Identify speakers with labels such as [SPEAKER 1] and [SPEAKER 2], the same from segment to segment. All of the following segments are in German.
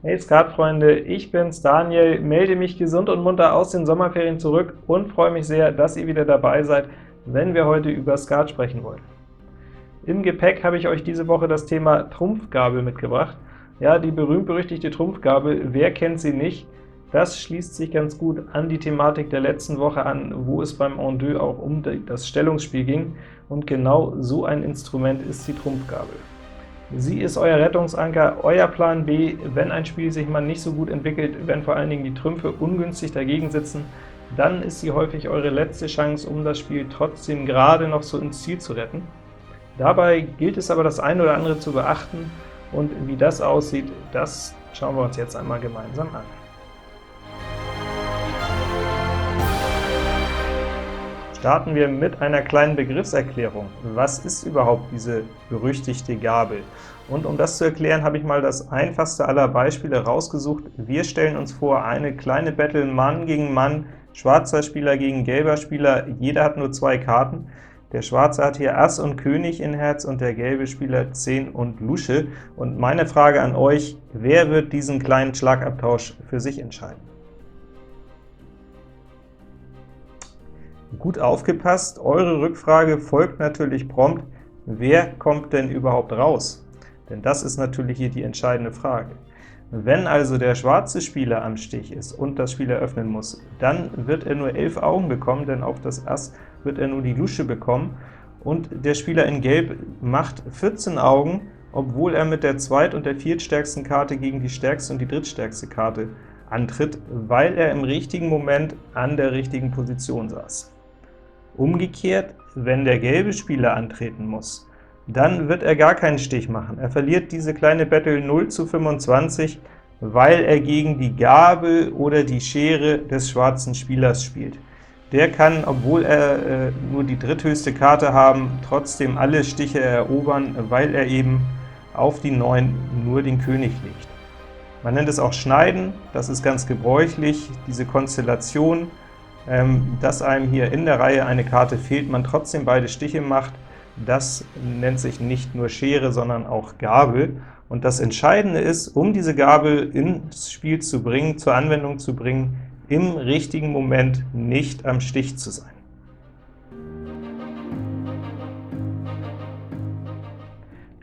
[SPEAKER 1] Hey Skatfreunde, ich bin's Daniel, melde mich gesund und munter aus den Sommerferien zurück und freue mich sehr, dass ihr wieder dabei seid, wenn wir heute über Skat sprechen wollen. Im Gepäck habe ich euch diese Woche das Thema Trumpfgabel mitgebracht. Ja, die berühmt-berüchtigte Trumpfgabel, wer kennt sie nicht? Das schließt sich ganz gut an die Thematik der letzten Woche an, wo es beim En deux auch um das Stellungsspiel ging, und genau so ein Instrument ist die Trumpfgabel. Sie ist euer Rettungsanker, euer Plan B, wenn ein Spiel sich mal nicht so gut entwickelt, wenn vor allen Dingen die Trümpfe ungünstig dagegen sitzen, dann ist sie häufig eure letzte Chance, um das Spiel trotzdem gerade noch so ins Ziel zu retten. Dabei gilt es aber, das eine oder andere zu beachten, und wie das aussieht, das schauen wir uns jetzt einmal gemeinsam an. Starten wir mit einer kleinen Begriffserklärung. Was ist überhaupt diese berüchtigte Gabel? Und um das zu erklären, habe ich mal das einfachste aller Beispiele rausgesucht. Wir stellen uns vor, eine kleine Battle Mann gegen Mann, schwarzer Spieler gegen gelber Spieler, jeder hat nur 2 Karten. Der Schwarze hat hier Ass und König in Herz und der gelbe Spieler 10 und Lusche. Und meine Frage an euch, wer wird diesen kleinen Schlagabtausch für sich entscheiden? Gut aufgepasst, eure Rückfrage folgt natürlich prompt, wer kommt denn überhaupt raus? Denn das ist natürlich hier die entscheidende Frage. Wenn also der schwarze Spieler am Stich ist und das Spiel eröffnen muss, dann wird er nur 11 Augen bekommen, denn auf das Ass wird er nur die Lusche bekommen, und der Spieler in Gelb macht 14 Augen, obwohl er mit der zweit- und der viertstärksten Karte gegen die stärkste und die drittstärkste Karte antritt, weil er im richtigen Moment an der richtigen Position saß. Umgekehrt, wenn der gelbe Spieler antreten muss, dann wird er gar keinen Stich machen. Er verliert diese kleine Battle 0:25, weil er gegen die Gabel oder die Schere des schwarzen Spielers spielt. Der kann, obwohl er nur die dritthöchste Karte haben, trotzdem alle Stiche erobern, weil er eben auf die 9 nur den König legt. Man nennt es auch Schneiden, das ist ganz gebräuchlich, diese Konstellation, dass einem hier in der Reihe eine Karte fehlt, man trotzdem beide Stiche macht, das nennt sich nicht nur Schere, sondern auch Gabel. Und das Entscheidende ist, um diese Gabel ins Spiel zu bringen, zur Anwendung zu bringen, im richtigen Moment nicht am Stich zu sein.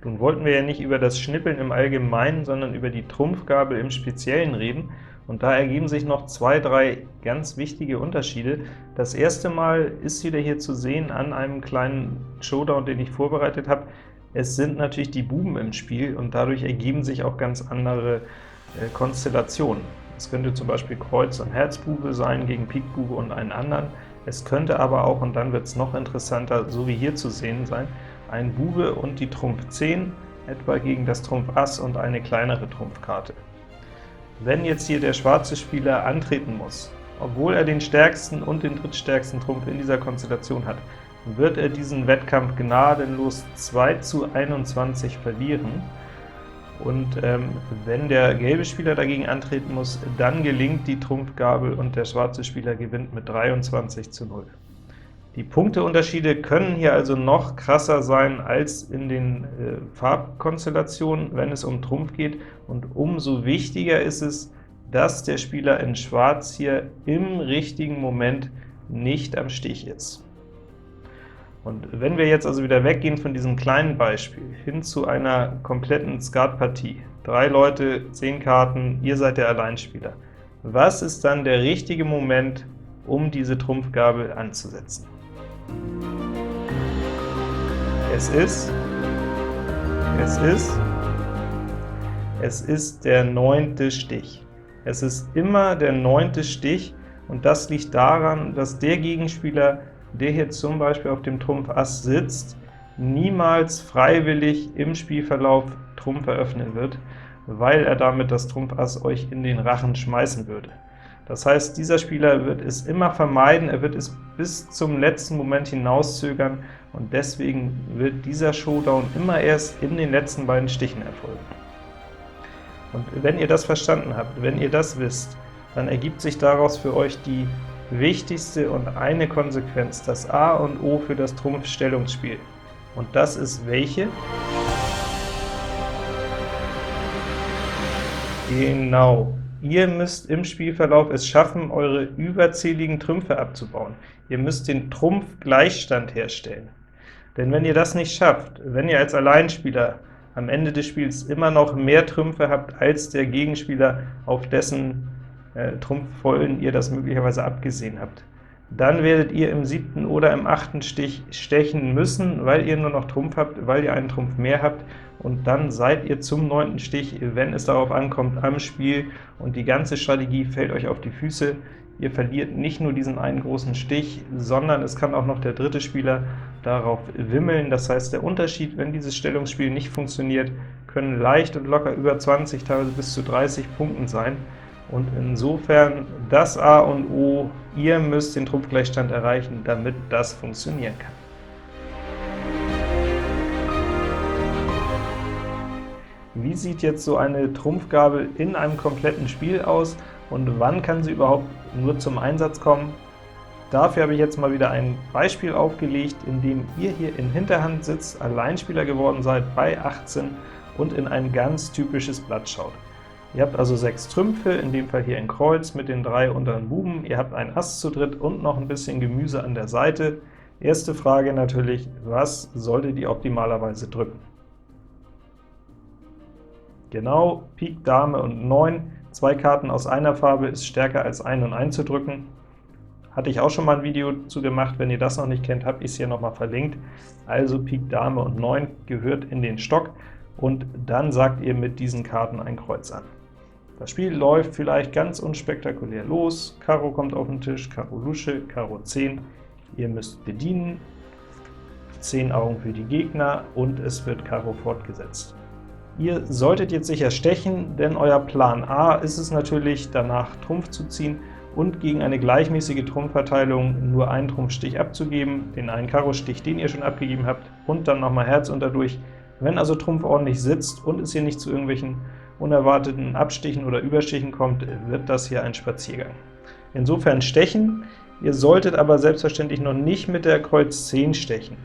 [SPEAKER 1] Nun wollten wir ja nicht über das Schnippeln im Allgemeinen, sondern über die Trumpfgabel im Speziellen reden, und da ergeben sich noch 2, 3 ganz wichtige Unterschiede. Das erste Mal ist wieder hier zu sehen an einem kleinen Showdown, den ich vorbereitet habe. Es sind natürlich die Buben im Spiel, und dadurch ergeben sich auch ganz andere Konstellationen. Es könnte zum Beispiel Kreuz- und Herzbube sein gegen Pikbube und einen anderen. Es könnte aber auch, und dann wird es noch interessanter, so wie hier zu sehen sein, ein Bube und die Trumpf 10, etwa gegen das Trumpf Ass und eine kleinere Trumpfkarte. Wenn jetzt hier der schwarze Spieler antreten muss, obwohl er den stärksten und den drittstärksten Trumpf in dieser Konstellation hat, wird er diesen Wettkampf gnadenlos 2:21 verlieren. Und wenn der gelbe Spieler dagegen antreten muss, dann gelingt die Trumpfgabel und der schwarze Spieler gewinnt mit 23:0. Die Punkteunterschiede können hier also noch krasser sein als in den Farbkonstellationen, wenn es um Trumpf geht, und umso wichtiger ist es, dass der Spieler in Schwarz hier im richtigen Moment nicht am Stich ist. Und wenn wir jetzt also wieder weggehen von diesem kleinen Beispiel hin zu einer kompletten Skatpartie, 3 Leute, 10 Karten, ihr seid der Alleinspieler, was ist dann der richtige Moment, um diese Trumpfgabel anzusetzen? Es ist der 9. Stich. Es ist immer der 9. Stich, und das liegt daran, dass der Gegenspieler, der hier zum Beispiel auf dem Trumpf Ass sitzt, niemals freiwillig im Spielverlauf Trumpf eröffnen wird, weil er damit das Trumpf Ass euch in den Rachen schmeißen würde. Das heißt, dieser Spieler wird es immer vermeiden, er wird es bis zum letzten Moment hinauszögern, und deswegen wird dieser Showdown immer erst in den letzten beiden Stichen erfolgen. Und wenn ihr das verstanden habt, wenn ihr das wisst, dann ergibt sich daraus für euch die wichtigste und eine Konsequenz, das A und O für das Trumpfstellungsspiel. Und das ist welche? Genau. Ihr müsst im Spielverlauf es schaffen, eure überzähligen Trümpfe abzubauen. Ihr müsst den Trumpfgleichstand herstellen. Denn wenn ihr das nicht schafft, wenn ihr als Alleinspieler am Ende des Spiels immer noch mehr Trümpfe habt als der Gegenspieler, auf dessen Trumpfvollen ihr das möglicherweise abgesehen habt, dann werdet ihr im 7. oder im 8. Stich stechen müssen, weil ihr nur noch Trumpf habt, weil ihr einen Trumpf mehr habt, und dann seid ihr zum 9. Stich, wenn es darauf ankommt, am Spiel, und die ganze Strategie fällt euch auf die Füße. Ihr verliert nicht nur diesen einen großen Stich, sondern es kann auch noch der 3. Spieler darauf wimmeln. Das heißt, der Unterschied, wenn dieses Stellungsspiel nicht funktioniert, können leicht und locker über 20, teilweise bis zu 30 Punkten sein. Und insofern das A und O, ihr müsst den Trumpfgleichstand erreichen, damit das funktionieren kann. Wie sieht jetzt so eine Trumpfgabel in einem kompletten Spiel aus, und wann kann sie überhaupt nur zum Einsatz kommen? Dafür habe ich jetzt mal wieder ein Beispiel aufgelegt, in dem ihr hier in Hinterhand sitzt, Alleinspieler geworden seid bei 18 und in ein ganz typisches Blatt schaut. Ihr habt also 6 Trümpfe, in dem Fall hier ein Kreuz mit den 3 unteren Buben, ihr habt ein Ass zu dritt und noch ein bisschen Gemüse an der Seite. Erste Frage natürlich, was solltet ihr optimalerweise drücken? Genau, Pik, Dame und 9, 2 Karten aus einer Farbe ist stärker als ein und einzudrücken. Hatte ich auch schon mal ein Video zu gemacht, wenn ihr das noch nicht kennt, habe ich es hier nochmal verlinkt. Also Pik, Dame und 9 gehört in den Stock, und dann sagt ihr mit diesen Karten ein Kreuz an. Das Spiel läuft vielleicht ganz unspektakulär los, Karo kommt auf den Tisch, Karo Lusche, Karo 10, ihr müsst bedienen, 10 Augen für die Gegner, und es wird Karo fortgesetzt. Ihr solltet jetzt sicher stechen, denn euer Plan A ist es natürlich, danach Trumpf zu ziehen und gegen eine gleichmäßige Trumpfverteilung nur einen Trumpfstich abzugeben, den einen Karo-Stich, den ihr schon abgegeben habt, und dann nochmal Herz unterdurch. Wenn also Trumpf ordentlich sitzt und es hier nicht zu irgendwelchen unerwarteten Abstichen oder Überstichen kommt, wird das hier ein Spaziergang. Insofern stechen. Ihr solltet aber selbstverständlich noch nicht mit der Kreuz 10 stechen,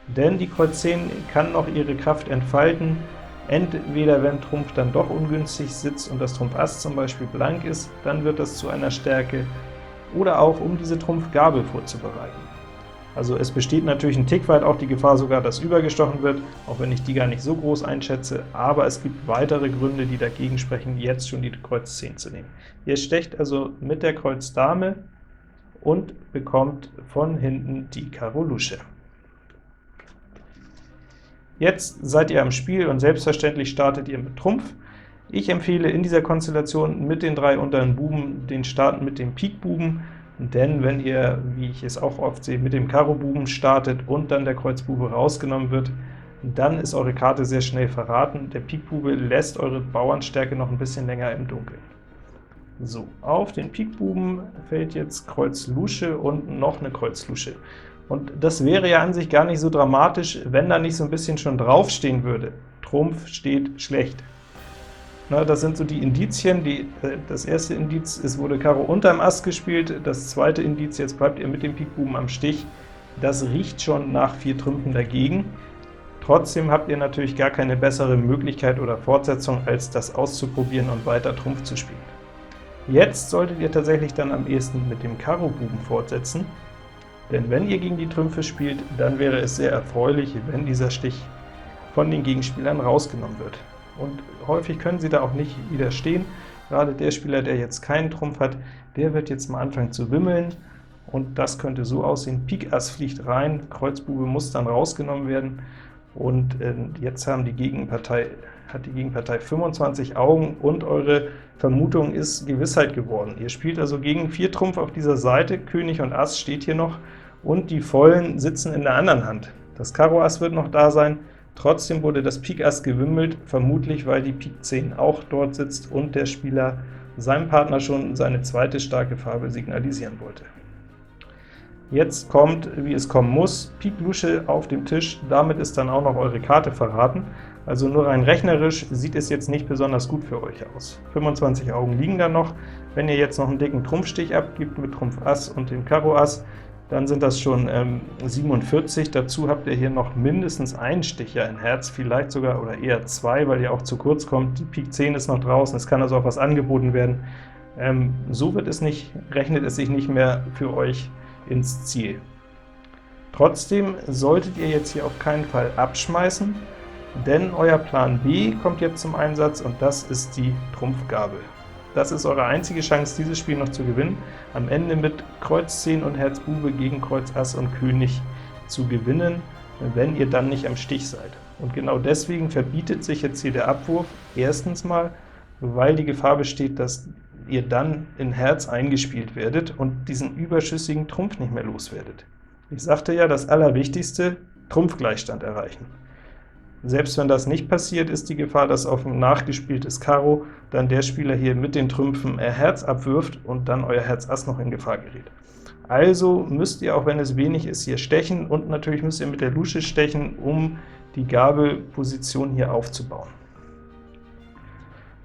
[SPEAKER 1] denn die Kreuz 10 kann noch ihre Kraft entfalten, entweder wenn Trumpf dann doch ungünstig sitzt und das Trumpf Ass zum Beispiel blank ist, dann wird das zu einer Stärke, oder auch um diese Trumpfgabel vorzubereiten. Also es besteht natürlich ein Tick weit auch die Gefahr sogar, dass übergestochen wird, auch wenn ich die gar nicht so groß einschätze, aber es gibt weitere Gründe, die dagegen sprechen, jetzt schon die Kreuz 10 zu nehmen. Ihr stecht also mit der Kreuz Dame und bekommt von hinten die Karo Lusche. Jetzt seid ihr am Spiel, und selbstverständlich startet ihr mit Trumpf. Ich empfehle in dieser Konstellation mit den 3 unteren Buben den Start mit dem Pikbuben, denn wenn ihr, wie ich es auch oft sehe, mit dem Karo-Buben startet und dann der Kreuzbube rausgenommen wird, dann ist eure Karte sehr schnell verraten. Der Pikbube lässt eure Bauernstärke noch ein bisschen länger im Dunkeln. So, auf den Pikbuben fällt jetzt Kreuz Lusche und noch eine Kreuz Lusche. Und das wäre ja an sich gar nicht so dramatisch, wenn da nicht so ein bisschen schon draufstehen würde. Trumpf steht schlecht. Na, das sind so die Indizien. Das erste Indiz, es wurde Karo unterm Ass gespielt. Das zweite Indiz, jetzt bleibt ihr mit dem Pikbuben am Stich. Das riecht schon nach 4 Trümpfen dagegen. Trotzdem habt ihr natürlich gar keine bessere Möglichkeit oder Fortsetzung, als das auszuprobieren und weiter Trumpf zu spielen. Jetzt solltet ihr tatsächlich dann am ehesten mit dem Karo-Buben fortsetzen, denn wenn ihr gegen die Trümpfe spielt, dann wäre es sehr erfreulich, wenn dieser Stich von den Gegenspielern rausgenommen wird. Und häufig können sie da auch nicht widerstehen. Gerade der Spieler, der jetzt keinen Trumpf hat, der wird jetzt mal anfangen zu wimmeln, und das könnte so aussehen: Pik Ass fliegt rein, Kreuzbube muss dann rausgenommen werden, und jetzt hat die Gegenpartei 25 Augen, und eure Vermutung ist Gewissheit geworden. Ihr spielt also gegen 4 Trumpf auf dieser Seite, König und Ass steht hier noch, und die Vollen sitzen in der anderen Hand. Das Karo Ass wird noch da sein, trotzdem wurde das Pik Ass gewimmelt, vermutlich weil die Pik 10 auch dort sitzt und der Spieler seinem Partner schon seine zweite starke Farbe signalisieren wollte. Jetzt kommt, wie es kommen muss, Pik Lusche auf dem Tisch, damit ist dann auch noch eure Karte verraten. Also nur rein rechnerisch sieht es jetzt nicht besonders gut für euch aus. 25 Augen liegen da noch. Wenn ihr jetzt noch einen dicken Trumpfstich abgibt mit Trumpf Ass und dem Karo Ass, dann sind das schon 47. Dazu habt ihr hier noch mindestens einen Stich ja in Herz, vielleicht sogar oder eher 2, weil ihr auch zu kurz kommt. Die Pik 10 ist noch draußen, es kann also auch was angeboten werden. So rechnet es sich nicht mehr für euch ins Ziel. Trotzdem solltet ihr jetzt hier auf keinen Fall abschmeißen, denn euer Plan B kommt jetzt zum Einsatz, und das ist die Trumpfgabel. Das ist eure einzige Chance, dieses Spiel noch zu gewinnen, am Ende mit Kreuz 10 und Herz Bube gegen Kreuz Ass und König zu gewinnen, wenn ihr dann nicht am Stich seid. Und genau deswegen verbietet sich jetzt hier der Abwurf, erstens mal, weil die Gefahr besteht, dass ihr dann in Herz eingespielt werdet und diesen überschüssigen Trumpf nicht mehr loswerdet. Ich sagte ja, das Allerwichtigste, Trumpfgleichstand erreichen. Selbst wenn das nicht passiert, ist die Gefahr, dass auf ein nachgespieltes Karo dann der Spieler hier mit den Trümpfen Herz abwirft und dann euer Herz Ass noch in Gefahr gerät. Also müsst ihr, auch wenn es wenig ist, hier stechen, und natürlich müsst ihr mit der Lusche stechen, um die Gabelposition hier aufzubauen.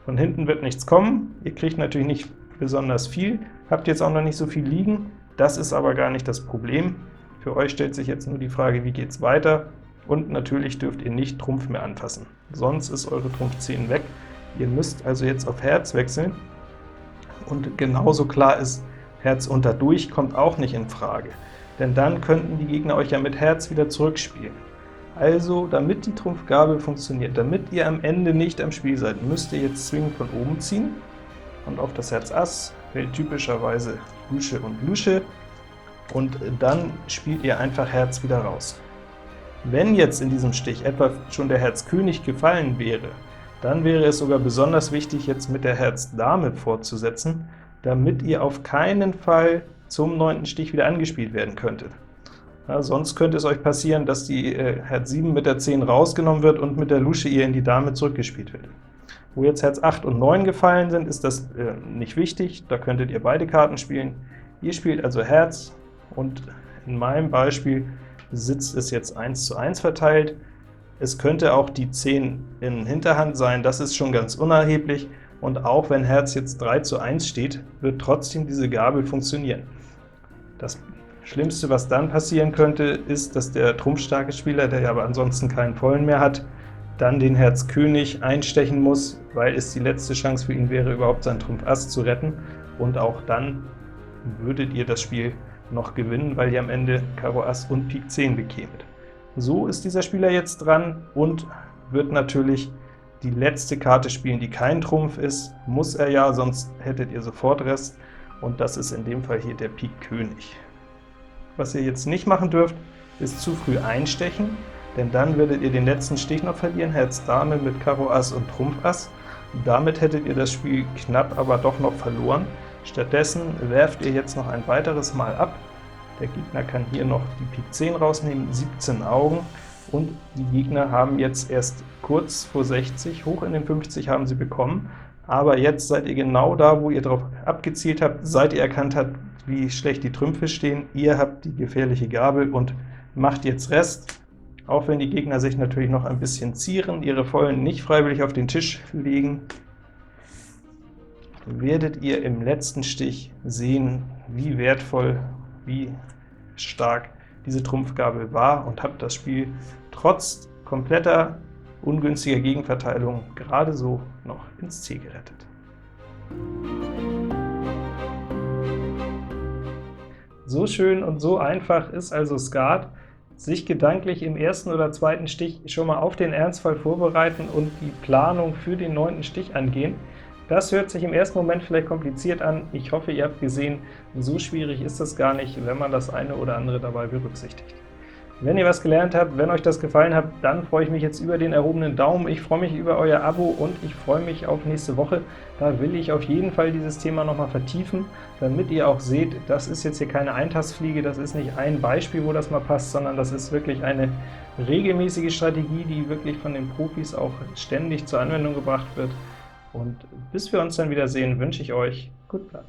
[SPEAKER 1] Von hinten wird nichts kommen, ihr kriegt natürlich nicht besonders viel, habt jetzt auch noch nicht so viel liegen, das ist aber gar nicht das Problem. Für euch stellt sich jetzt nur die Frage, wie geht es weiter? Und natürlich dürft ihr nicht Trumpf mehr anfassen, sonst ist eure Trumpf 10 weg. Ihr müsst also jetzt auf Herz wechseln, und genauso klar ist, Herz unter durch kommt auch nicht in Frage, denn dann könnten die Gegner euch ja mit Herz wieder zurückspielen. Also, damit die Trumpfgabel funktioniert, damit ihr am Ende nicht am Spiel seid, müsst ihr jetzt zwingend von oben ziehen, und auf das Herz Ass fällt typischerweise Lusche und Lusche, und dann spielt ihr einfach Herz wieder raus. Wenn jetzt in diesem Stich etwa schon der Herz König gefallen wäre, dann wäre es sogar besonders wichtig, jetzt mit der Herz Dame fortzusetzen, damit ihr auf keinen Fall zum 9. Stich wieder angespielt werden könntet. Ja, sonst könnte es euch passieren, dass die Herz 7 mit der 10 rausgenommen wird und mit der Lusche ihr in die Dame zurückgespielt wird. Wo jetzt Herz 8 und 9 gefallen sind, ist das nicht wichtig, da könntet ihr beide Karten spielen. Ihr spielt also Herz, und in meinem Beispiel sitzt es jetzt 1:1 verteilt. Es könnte auch die 10 in Hinterhand sein, das ist schon ganz unerheblich, und auch wenn Herz jetzt 3:1 steht, wird trotzdem diese Gabel funktionieren. Das Schlimmste, was dann passieren könnte, ist, dass der trumpfstarke Spieler, der ja aber ansonsten keinen Vollen mehr hat, dann den Herz König einstechen muss, weil es die letzte Chance für ihn wäre, überhaupt sein Trumpf Ass zu retten, und auch dann würdet ihr das Spiel noch gewinnen, weil ihr am Ende Karo Ass und Pik 10 bekämet. So ist dieser Spieler jetzt dran und wird natürlich die letzte Karte spielen, die kein Trumpf ist, muss er ja, sonst hättet ihr sofort Rest, und das ist in dem Fall hier der Pik König. Was ihr jetzt nicht machen dürft, ist zu früh einstechen, denn dann würdet ihr den letzten Stich noch verlieren, Herz Dame mit Karo Ass und Trumpf Ass. Damit hättet ihr das Spiel knapp, aber doch noch verloren. Stattdessen werft ihr jetzt noch ein weiteres Mal ab. Der Gegner kann hier noch die Pik 10 rausnehmen, 17 Augen, und die Gegner haben jetzt erst kurz vor 60, hoch in den 50 haben sie bekommen, aber jetzt seid ihr genau da, wo ihr darauf abgezielt habt, seit ihr erkannt habt, wie schlecht die Trümpfe stehen. Ihr habt die gefährliche Gabel und macht jetzt Rest, auch wenn die Gegner sich natürlich noch ein bisschen zieren, ihre Vollen nicht freiwillig auf den Tisch legen. Werdet ihr im letzten Stich sehen, wie wertvoll, wie stark diese Trumpfgabel war, und habt das Spiel trotz kompletter ungünstiger Gegenverteilung gerade so noch ins Ziel gerettet. So schön und so einfach ist also Skat, sich gedanklich im ersten oder zweiten Stich schon mal auf den Ernstfall vorbereiten und die Planung für den 9. Stich angehen. Das hört sich im ersten Moment vielleicht kompliziert an. Ich hoffe, ihr habt gesehen, so schwierig ist das gar nicht, wenn man das eine oder andere dabei berücksichtigt. Wenn ihr was gelernt habt, wenn euch das gefallen hat, dann freue ich mich jetzt über den erhobenen Daumen. Ich freue mich über euer Abo und ich freue mich auf nächste Woche. Da will ich auf jeden Fall dieses Thema nochmal vertiefen, damit ihr auch seht, das ist jetzt hier keine Eintastfliege, das ist nicht ein Beispiel, wo das mal passt, sondern das ist wirklich eine regelmäßige Strategie, die wirklich von den Profis auch ständig zur Anwendung gebracht wird. Und bis wir uns dann wieder sehen, wünsche ich euch Good Luck.